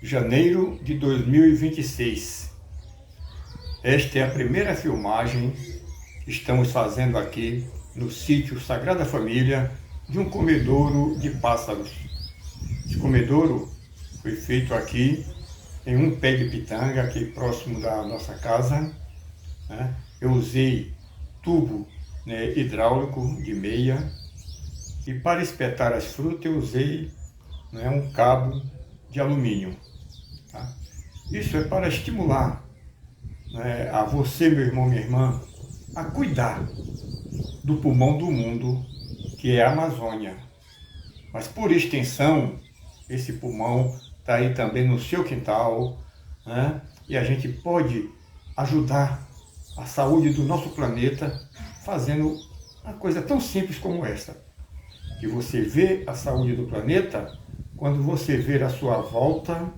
janeiro de 2026. Esta é a primeira filmagem que estamos fazendo aqui no sítio Sagrada Família de um comedouro de pássaros. Esse comedouro foi feito aqui em um pé de pitanga, aqui próximo da nossa casa, né? Eu usei tubo, né, hidráulico de meia, e para espetar as frutas eu usei, né, um cabo de alumínio. Tá? Isso é para estimular, né, a você, meu irmão, minha irmã, a cuidar do pulmão do mundo, que é a Amazônia. Mas por extensão, esse pulmão está aí também no seu quintal, né? E a gente pode ajudar a saúde do nosso planeta fazendo uma coisa tão simples como essa. Que você vê a saúde do planeta quando você vê à sua volta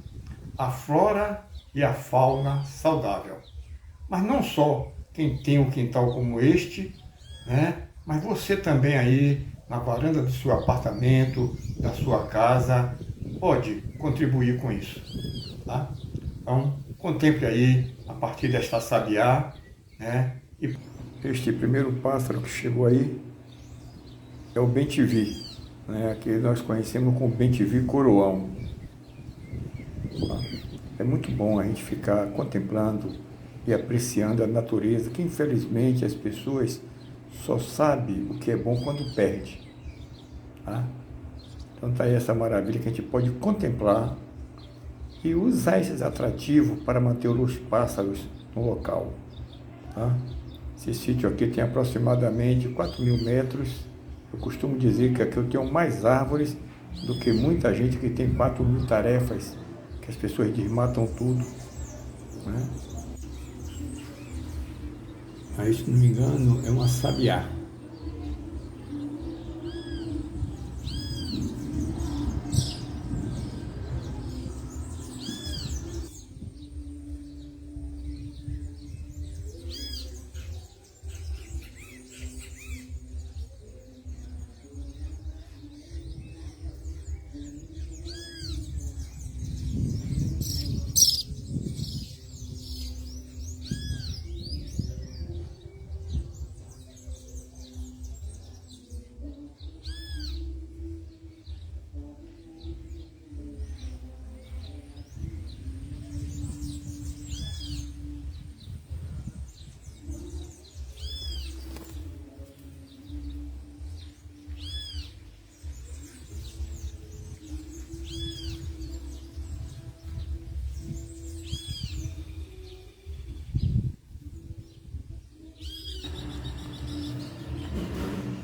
a flora e a fauna saudável. Mas não só quem tem um quintal como este, né? Mas você também aí na varanda do seu apartamento, da sua casa, pode contribuir com isso. Tá? Então, contemple aí a partir desta sabiá, né? E este primeiro pássaro que chegou aí é o bem-te-vi, né? Que nós conhecemos como bem-te-vi coroão. Tá? É muito bom a gente ficar contemplando e apreciando a natureza, que infelizmente as pessoas só sabem o que é bom quando perde. Tá? Então está aí essa maravilha que a gente pode contemplar e usar esses atrativos para manter os pássaros no local. Tá? Esse sítio aqui tem aproximadamente 4.000 metros. Eu costumo dizer que aqui eu tenho mais árvores do que muita gente que tem 4.000 tarefas, que as pessoas desmatam tudo. Né? Aí, se não me engano, é uma sabiá.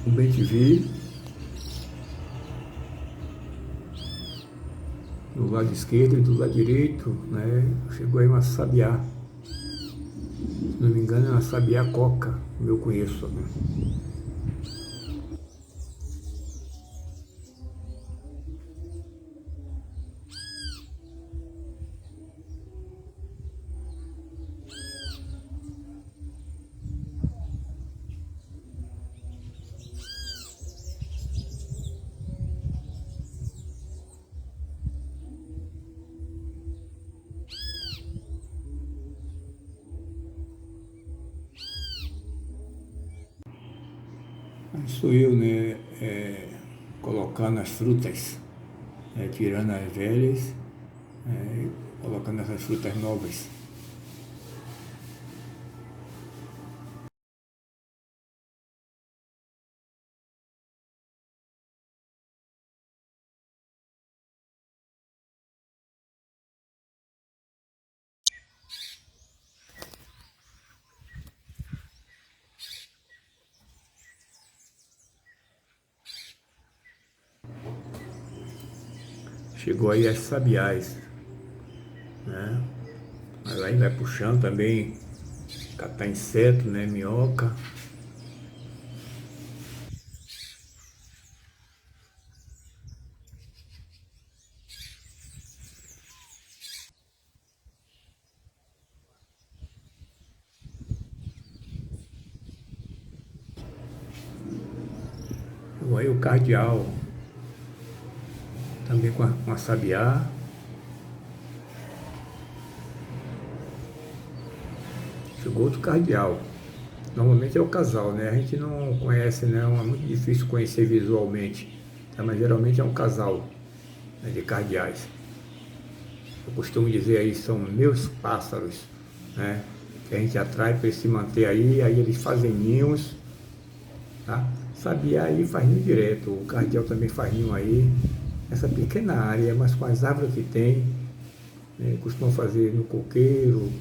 O bem-te-vi do lado esquerdo e do lado direito, né? Chegou aí uma sabiá. Se não me engano, é uma sabiá coca, como eu conheço. Né? Sou eu, né, colocando as frutas, tirando as velhas, colocando essas frutas novas. Chegou aí as sabiás, né? Mas aí vai puxando também, catar inseto, né, minhoca. Aí o cardeal também com a sabiá. chegou outro cardeal. Normalmente é o casal, né? A gente não conhece, não, é muito difícil conhecer visualmente, tá? Mas geralmente é um casal, né, de cardeais. Eu costumo dizer aí, são meus pássaros, né? Que a gente atrai para eles se manter aí eles fazem ninhos, tá? Sabiá aí faz ninho direto, o cardeal também faz ninho aí, essa pequena área, mas com as árvores que tem, né, costumam fazer no coqueiro,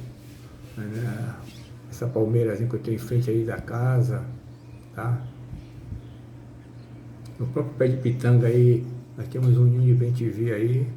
né, essa palmeirazinha que eu tenho em frente aí da casa, tá? No próprio pé de pitanga aí, nós temos um ninho de bem-te-vi aí.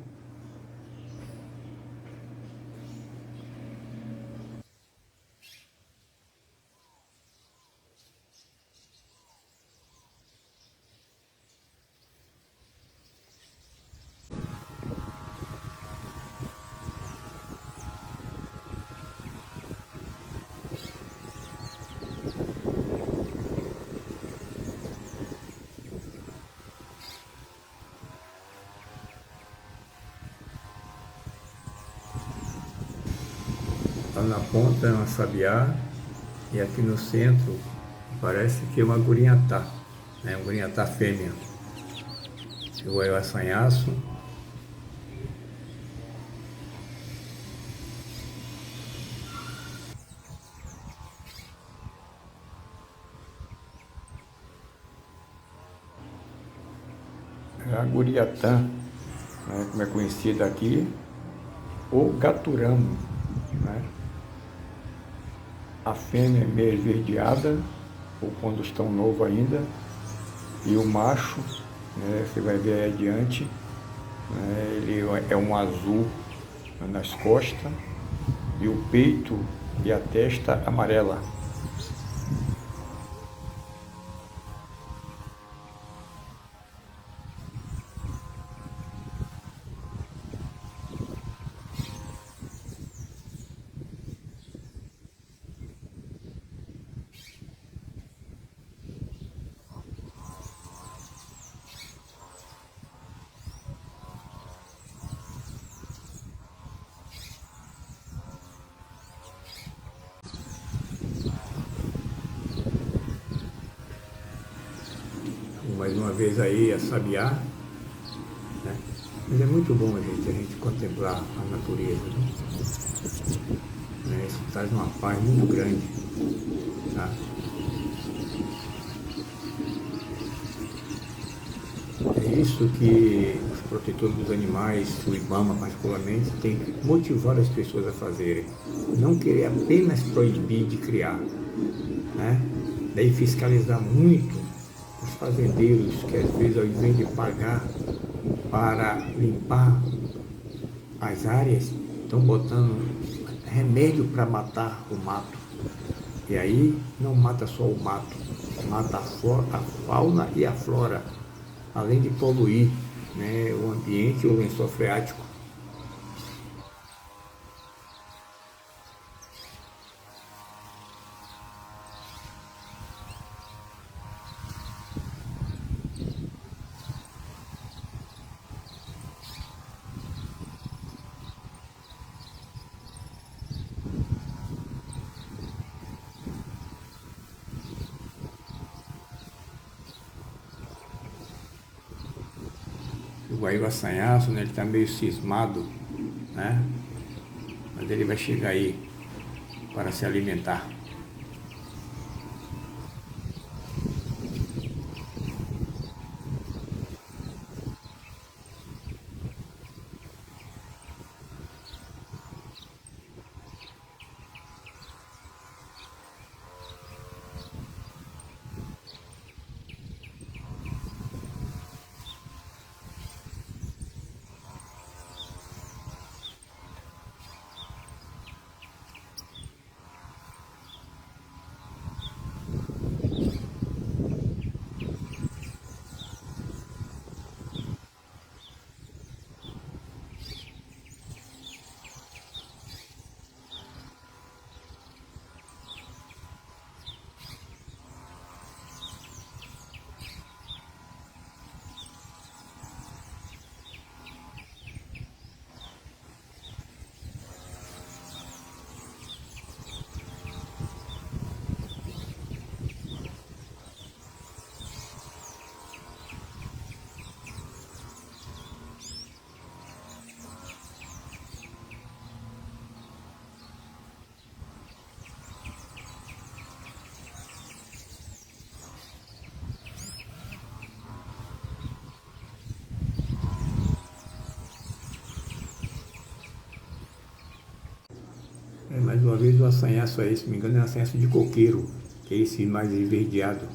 Lá na ponta é uma sabiá e aqui no centro parece que é uma guriatá, né? Um guriatá fêmea. Chegou aí o assanhaço. A guriatã, né, como é conhecida aqui, ou gaturamo, né? A fêmea é meio esverdeada, ou quando estão novo ainda, e o macho, né, você vai ver aí adiante, né, ele é um azul nas costas, e o peito e a testa amarela. Mais uma vez aí a sabiá, né? Mas é muito bom, gente, a gente contemplar a natureza, né? Isso traz uma paz muito grande, tá? É isso que os protetores dos animais, o IBAMA particularmente, tem que motivar as pessoas a fazerem. Não querer apenas proibir de criar, né? Daí fiscalizar muito os fazendeiros que às vezes ao invés de pagar para limpar as áreas, estão botando remédio para matar o mato. E aí não mata só o mato, mata a fauna e a flora, além de poluir, né, o ambiente e o lençol freático. O Guaíba Sanhaço, né, ele está meio cismado, né? Mas ele vai chegar aí para se alimentar. Mais uma vez o assanhaço aí, se não me engano, é um assanhaço de coqueiro, que é esse mais esverdeado.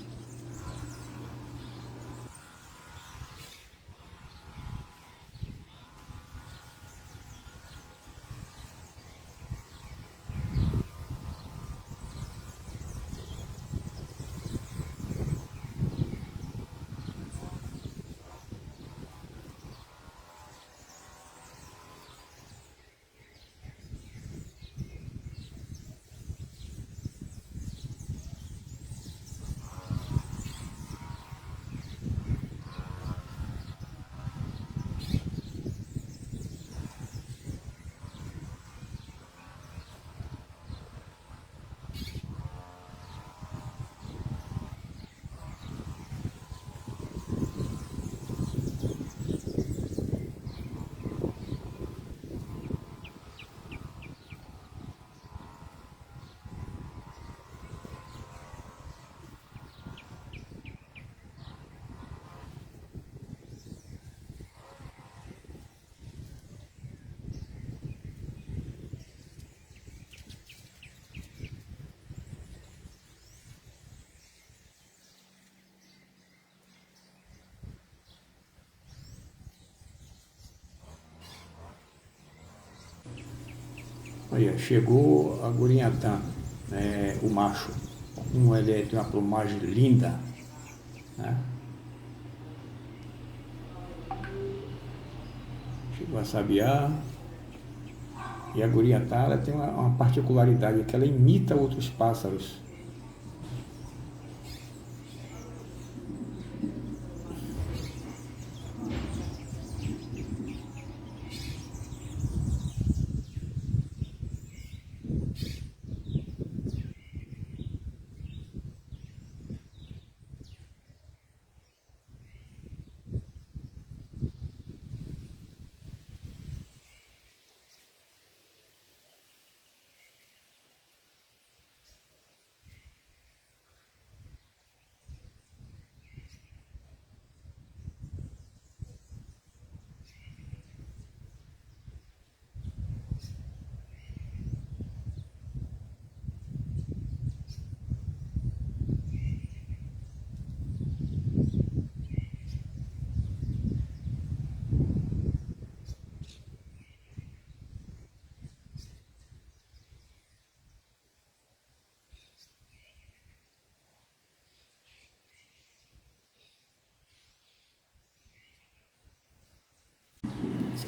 Olha, chegou a Gurinhatã, o macho, como ele tem uma plumagem linda, né? Chegou a Sabiá, e a Gurinhatã ela tem uma particularidade, que ela imita outros pássaros.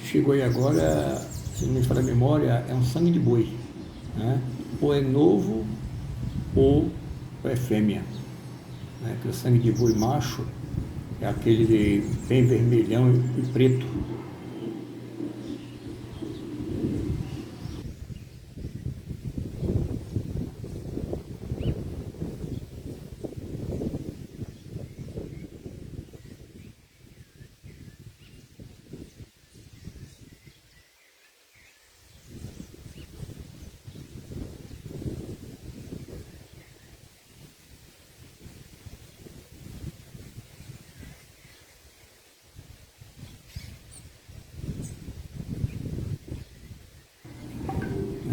Chegou aí agora, se não me falha a memória, é um sangue de boi, né? Ou é novo ou é fêmea, né? Porque o sangue de boi macho é aquele bem vermelhão e preto.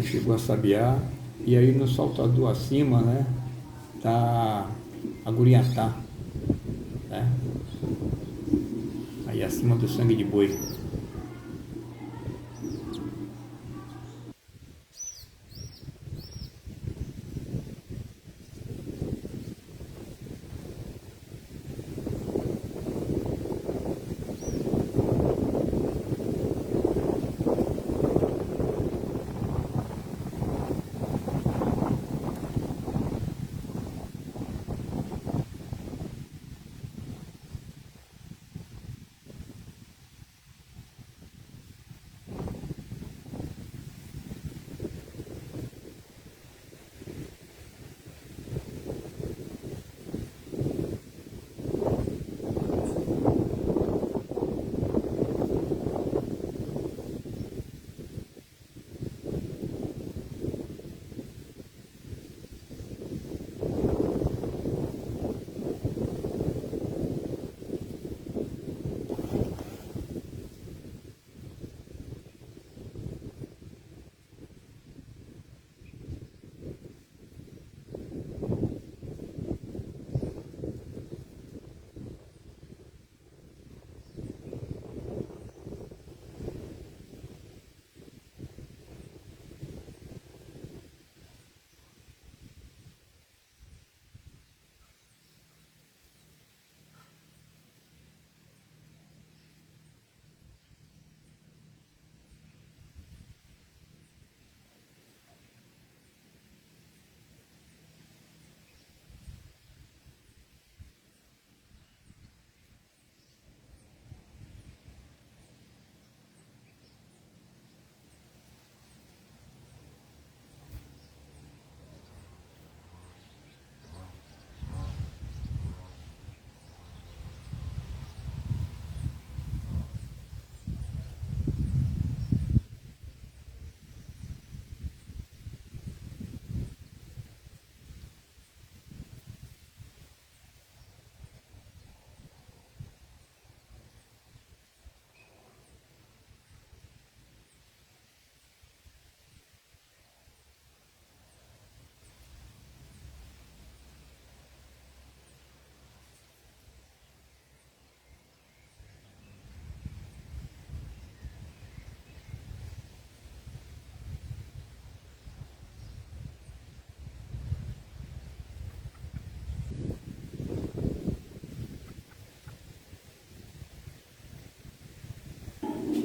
Chegou a Sabiá, e aí no saltador acima, né, tá a Guriatá, né, aí acima do sangue de boi.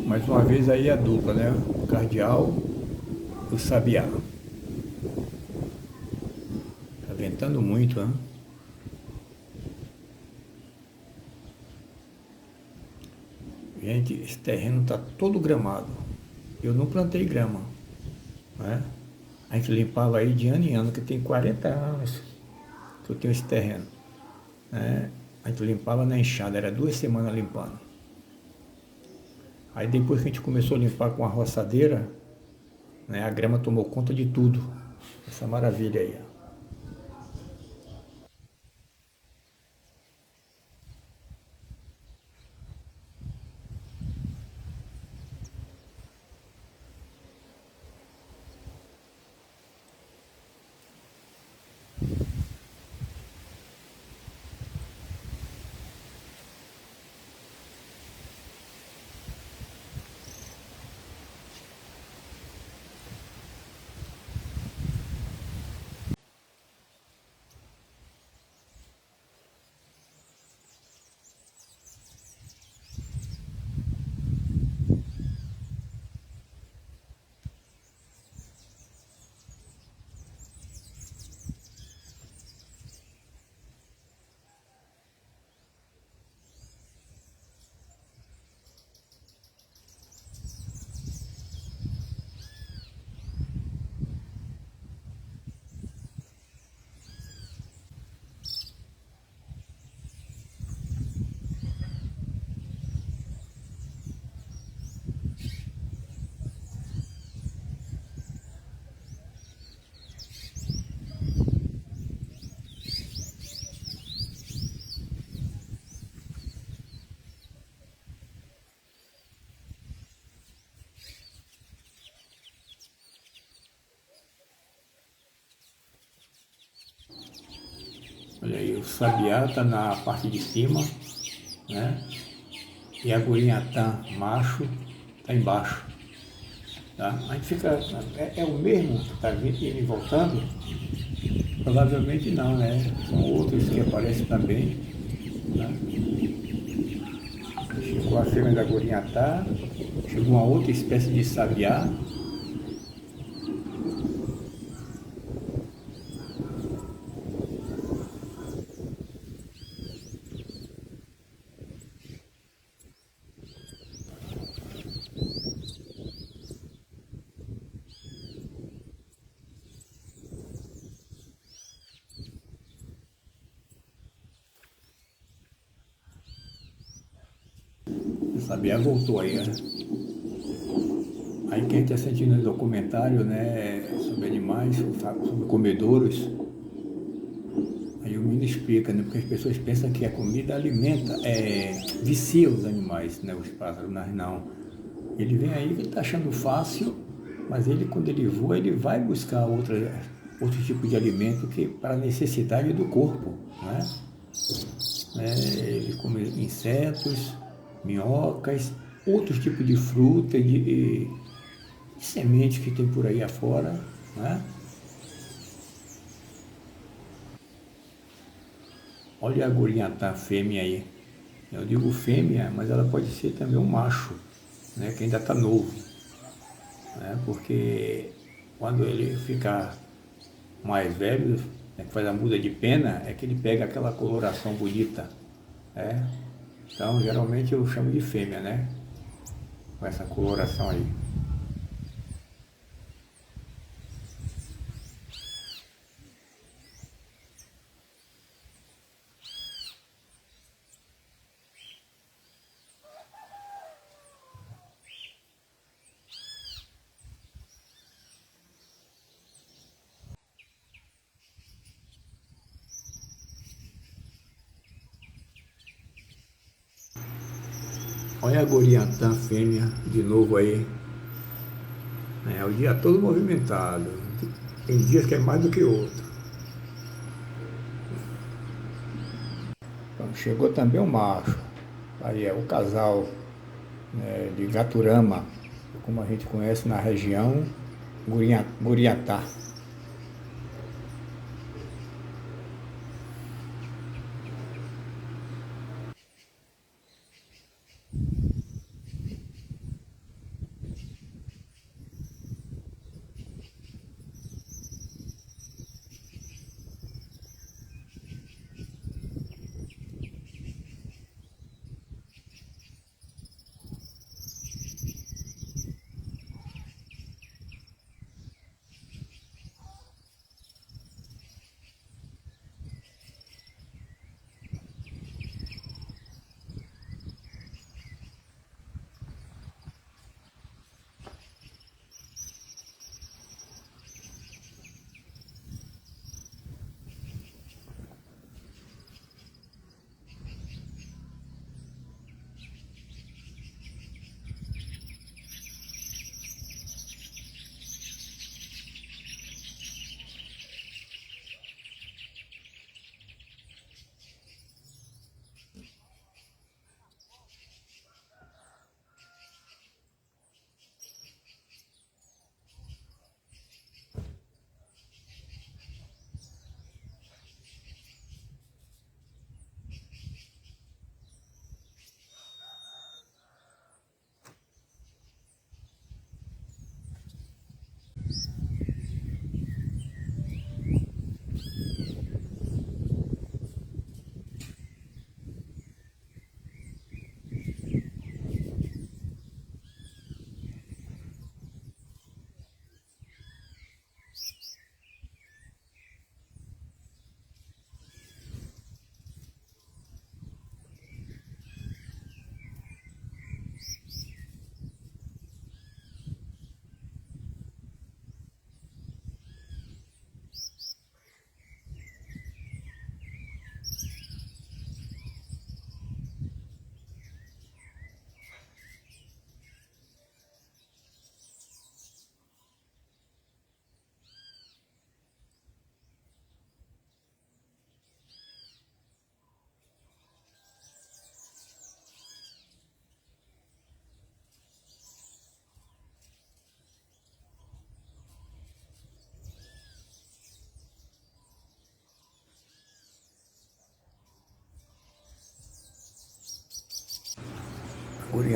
Mais uma vez aí a dupla, né? O cardeal e o sabiá. Tá ventando muito, né? Gente, esse terreno tá todo gramado. Eu não plantei grama, né? A gente limpava aí de ano em ano, que tem 40 anos que eu tenho esse terreno, né? A gente limpava na enxada, era 2 semanas limpando. Aí depois que a gente começou a limpar com a roçadeira, né, a grama tomou conta de tudo. Essa maravilha aí, ó. Olha aí, o sabiá tá na parte de cima, né? E a gurinhatã macho tá embaixo, tá? A gente fica, é o mesmo que tá vindo e voltando? Provavelmente não, né? São outros que aparecem também, né? Chegou a fêmea da gurinhatá, chegou uma outra espécie de sabiá. A sabiá voltou aí, né? Aí quem está assistindo o documentário, né, sobre animais, sobre comedouros, aí o menino explica, né, porque as pessoas pensam que a comida alimenta, vicia os animais, né, os pássaros, mas não. Ele vem aí que ele está achando fácil, mas ele quando ele voa, ele vai buscar outro tipo de alimento que para a necessidade do corpo, né? Ele come insetos, minhocas, outros tipos de fruta, de sementes que tem por aí afora, né? Olha a gurinhatá fêmea aí. Eu digo fêmea, mas ela pode ser também um macho, né? Que ainda está novo, né? Porque quando ele ficar mais velho, né, que faz a muda de pena, é que ele pega aquela coloração bonita, né? Então, geralmente eu chamo de fêmea, né? Com essa coloração aí. Olha a gurinhatã fêmea de novo aí. É o dia todo movimentado. Tem dias que é mais do que outro. Então, chegou também o macho. Aí é o casal, né, de Gaturama, como a gente conhece na região, Guriatá.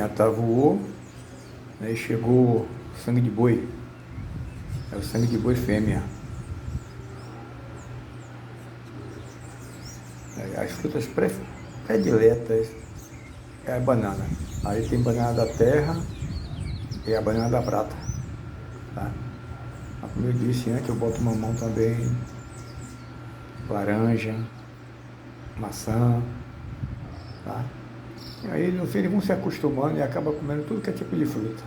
pinhatá voou, aí chegou sangue de boi. É o sangue de boi fêmea. As frutas prediletas é a banana. Aí tem banana da terra e a banana da prata. Tá? Como eu disse antes, eu boto mamão também, laranja, maçã. Tá? E aí no fim eles vão se acostumando e acabam comendo tudo que é tipo de fruta.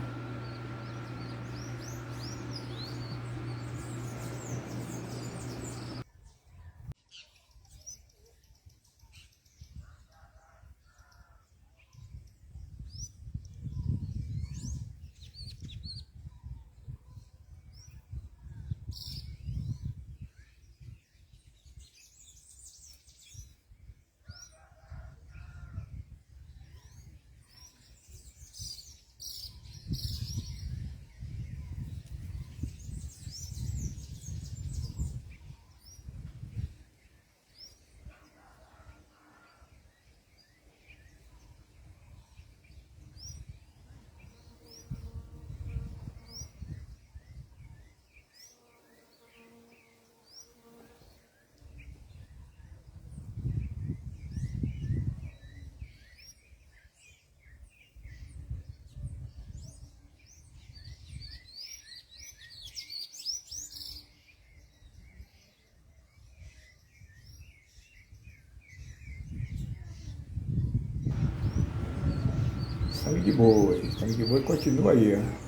Sangue de boi continua aí, ó.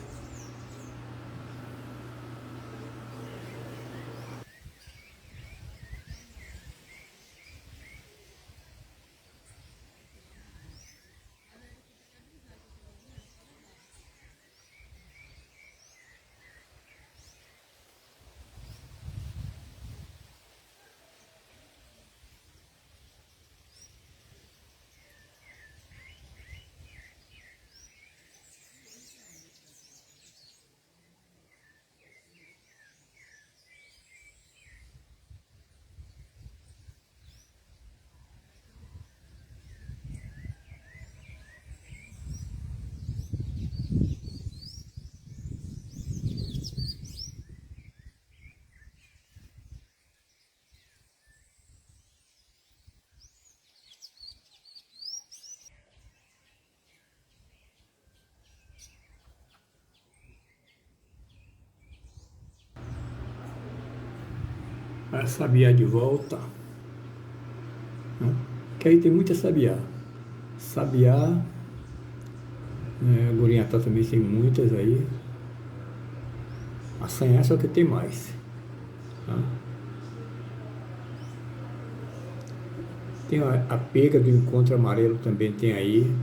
A sabiá de volta, né? Que aí tem muita sabiá. Sabiá, Guriatá também tem muitas aí. Assanhar só que tem mais. Tá? Tem a pega do encontro amarelo também tem aí,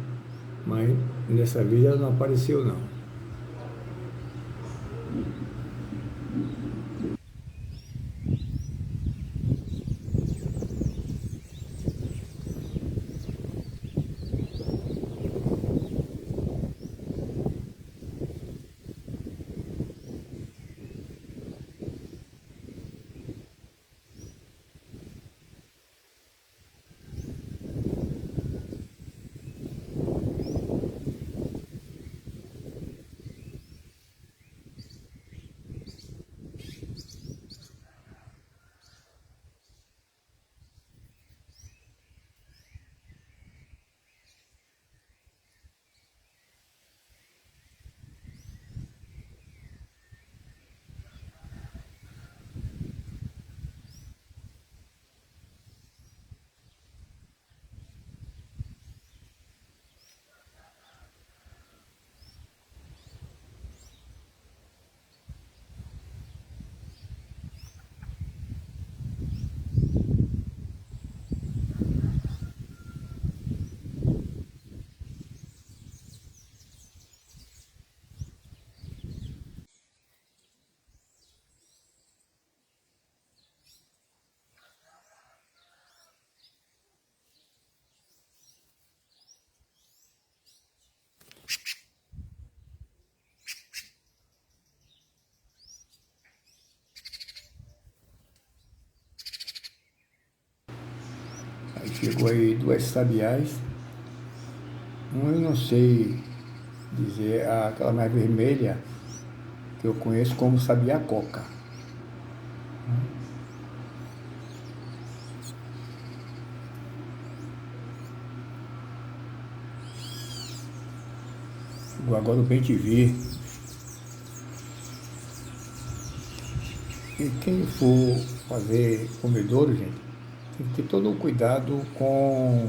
mas nessa vez ela não apareceu não. Aí chegou aí duas sabiás. Um eu não sei dizer, aquela mais vermelha, que eu conheço como sabiá-coca. Agora o bem-te-vir. E quem for fazer comedouro, gente, tem que ter todo o cuidado com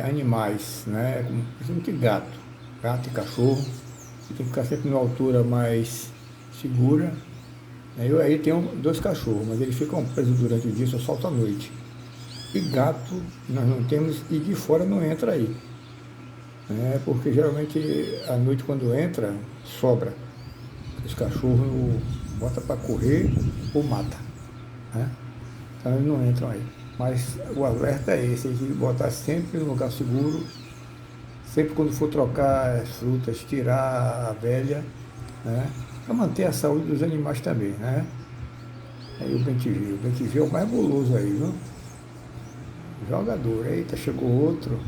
animais, né? Principalmente gato e cachorro. Você tem que ficar sempre numa altura mais segura. Eu aí tenho dois cachorros, mas eles ficam presos durante o dia, só solta à noite. E gato nós não temos e de fora não entra aí, né? Porque geralmente à noite quando entra, sobra. Os cachorros bota para correr ou mata, né? Então eles não entram aí. Mas o alerta é esse, de botar sempre no lugar seguro, sempre quando for trocar as frutas, tirar a velha, né? Para manter a saúde dos animais também, né? Aí o bem é o mais guloso aí, viu? Jogador, eita, chegou outro.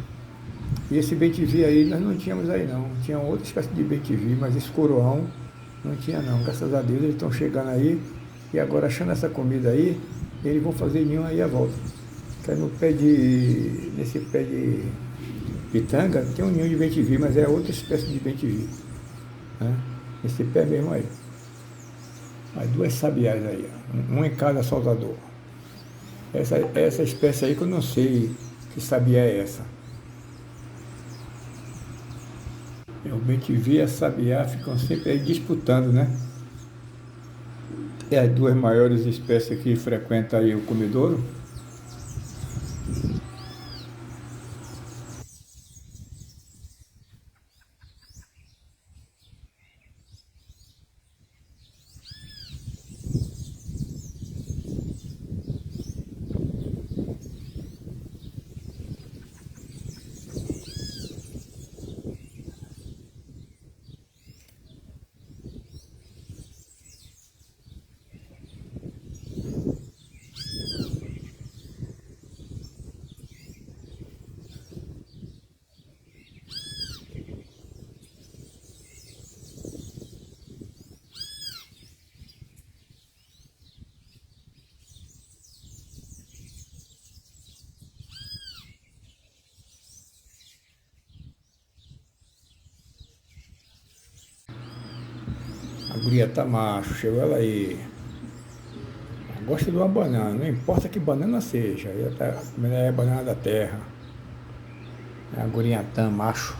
E esse bem aí nós não tínhamos aí não. Tinha outra espécie de bem mas esse coroão não tinha não. Graças a Deus eles estão chegando aí e agora achando essa comida aí, eles vão fazer ninho aí à volta. Que é no pé de. Nesse pé de pitanga tem um ninho de bem mas é outra espécie de bem né? Esse pé mesmo aí. As duas sabiás aí, ó. Um em cada soltador. Essa espécie aí que eu não sei que sabiá é essa. O bem-te-vi e a sabiá ficam sempre aí disputando, né? É as duas maiores espécies que frequentam aí o comedouro. A guria tá macho, chegou ela aí. Gosta de uma banana, não importa que banana seja. Ela tá comendo aí a banana da terra. É a guria tá macho.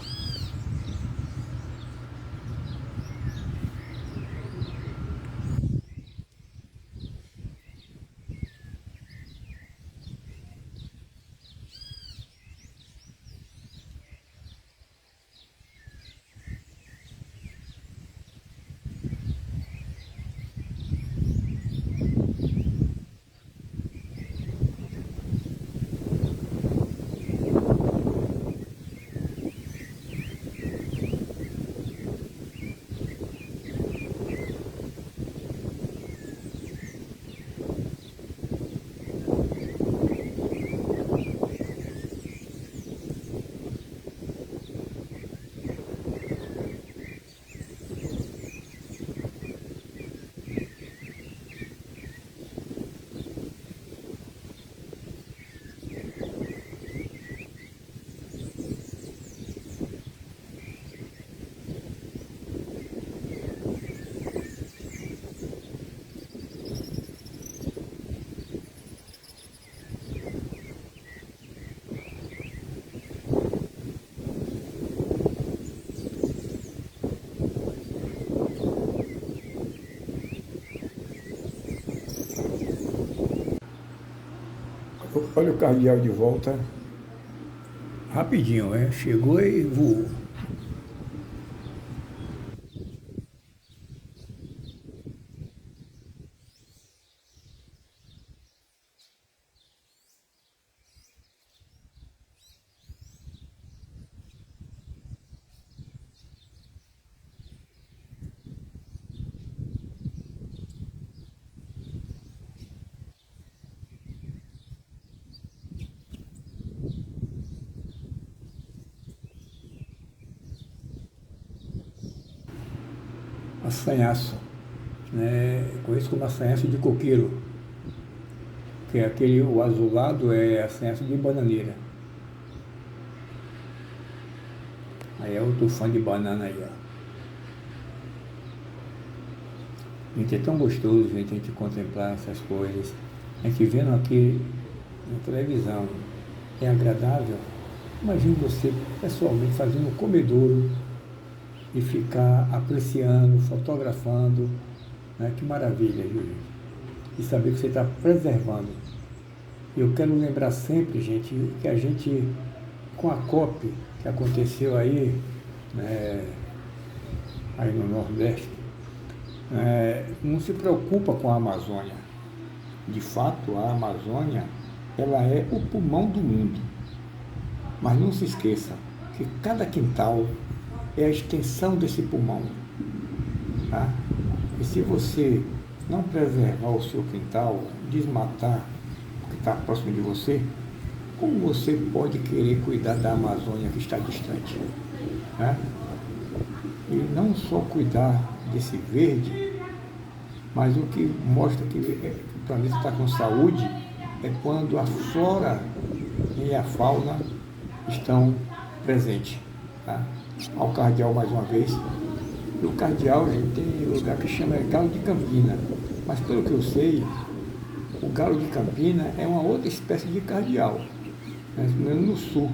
Olha o cardeal de volta. Rapidinho, né? Chegou e voou. assanhaço, né? Conheço como assanhaço de coqueiro, que é aquele, o azulado é assanhaço de bananeira. Aí é outro fã de banana aí, ó. Gente, é tão gostoso, gente, a gente contemplar essas coisas. A gente vendo aqui na televisão, é agradável. Imagine você pessoalmente fazendo um comedouro e ficar apreciando, fotografando, né? Que maravilha, viu, gente? E saber que você está preservando. Eu quero lembrar sempre, gente, que a gente, com a COP que aconteceu aí, né, aí no Nordeste, não se preocupa com a Amazônia. De fato, a Amazônia, ela é o pulmão do mundo. Mas não se esqueça que cada quintal é a extensão desse pulmão. Tá? E se você não preservar o seu quintal, desmatar o que está próximo de você, como você pode querer cuidar da Amazônia que está distante? Tá? E não só cuidar desse verde, mas o que mostra que o planeta está com saúde é quando a flora e a fauna estão presentes. Tá? Ao cardeal mais uma vez. E o cardeal, gente, tem um lugar que chama Galo de Campina, mas pelo que eu sei, o galo de Campina é uma outra espécie de cardeal, né, no sul,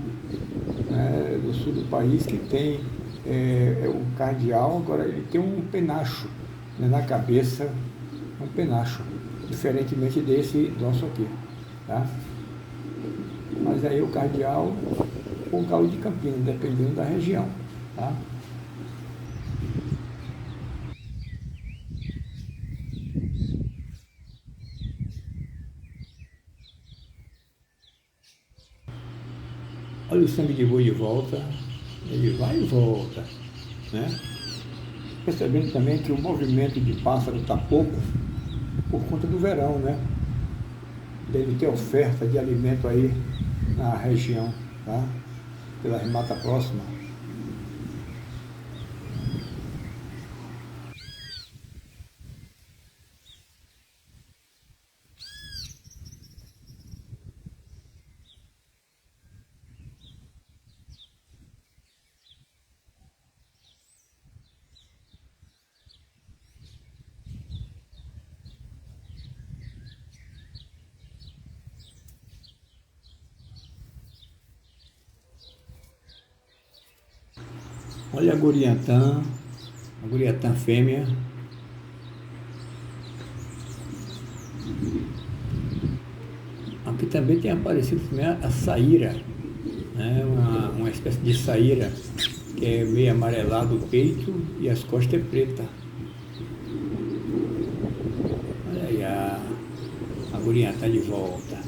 né, do sul do país, que tem o cardeal, agora ele tem um penacho, né, na cabeça, um penacho, diferentemente desse nosso aqui. Tá? Mas aí o cardeal ou o galo de Campina, dependendo da região. Tá? Olha o sangue de boi de volta, ele vai e volta, né? Percebendo também que o movimento de pássaro está pouco por conta do verão, né? Deve ter oferta de alimento aí na região, tá? Pela remata próxima. Olha a guriatã fêmea. Aqui também tem aparecido também a saíra, né? Uma espécie de saíra, que é meio amarelado o peito e as costas é preta. Olha aí, a gurinha está de volta.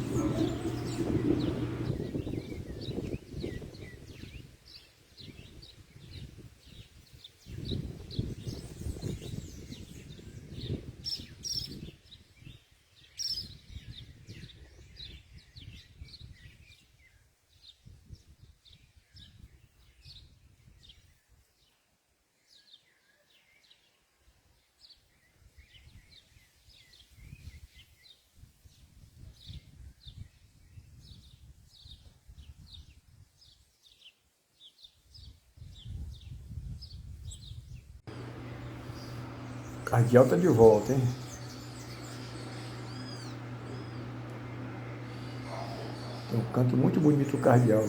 Cardeal está de volta, hein? Tem um canto muito bonito o cardeal.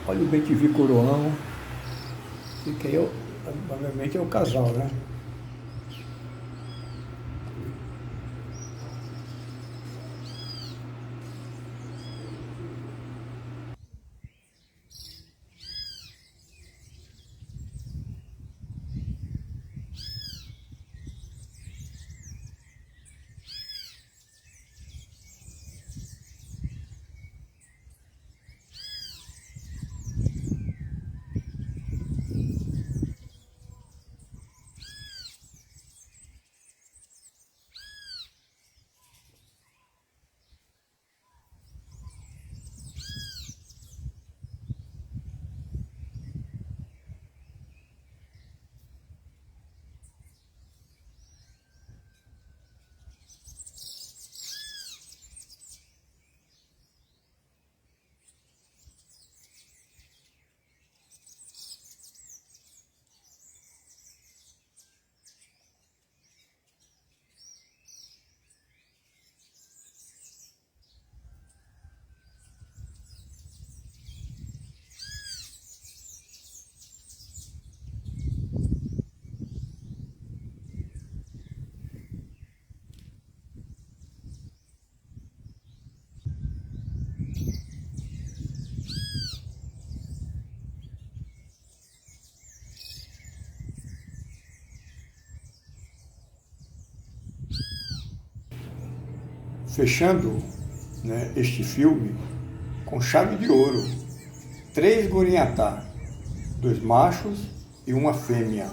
Olha o bem-te-vi coroão, que aí provavelmente é o casal, né? fechando, né, este filme com chave de ouro. 3 guriatá, 2 machos e uma fêmea.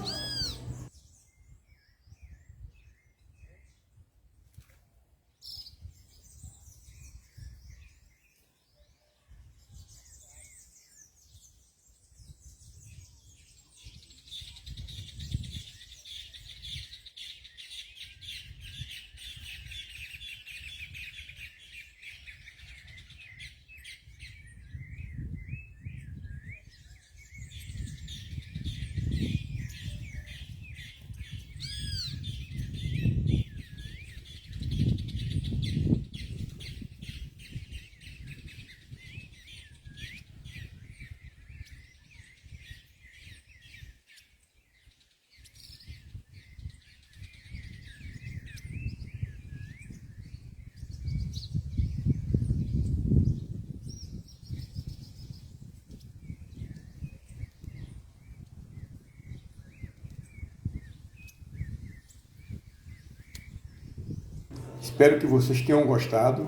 Espero que vocês tenham gostado,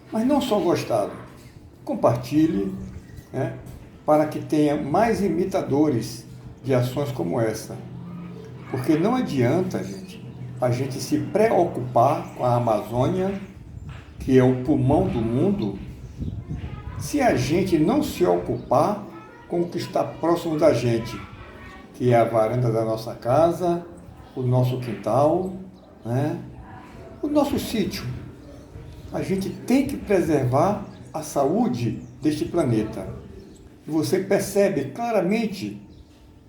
mas não só gostado. Compartilhe, né, para que tenha mais imitadores de ações como essa. Porque não adianta, gente, a gente se preocupar com a Amazônia, que é o pulmão do mundo, se a gente não se ocupar com o que está próximo da gente, que é a varanda da nossa casa, o nosso quintal, né? O nosso sítio. A gente tem que preservar a saúde deste planeta. E você percebe claramente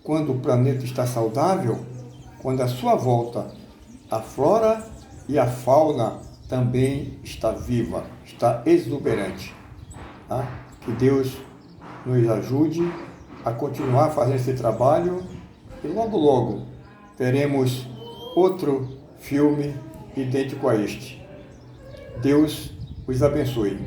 quando o planeta está saudável, quando à sua volta a flora e a fauna também está viva, está exuberante. Tá? Que Deus nos ajude a continuar fazendo esse trabalho e logo, logo teremos outro filme idêntico a este. Deus os abençoe.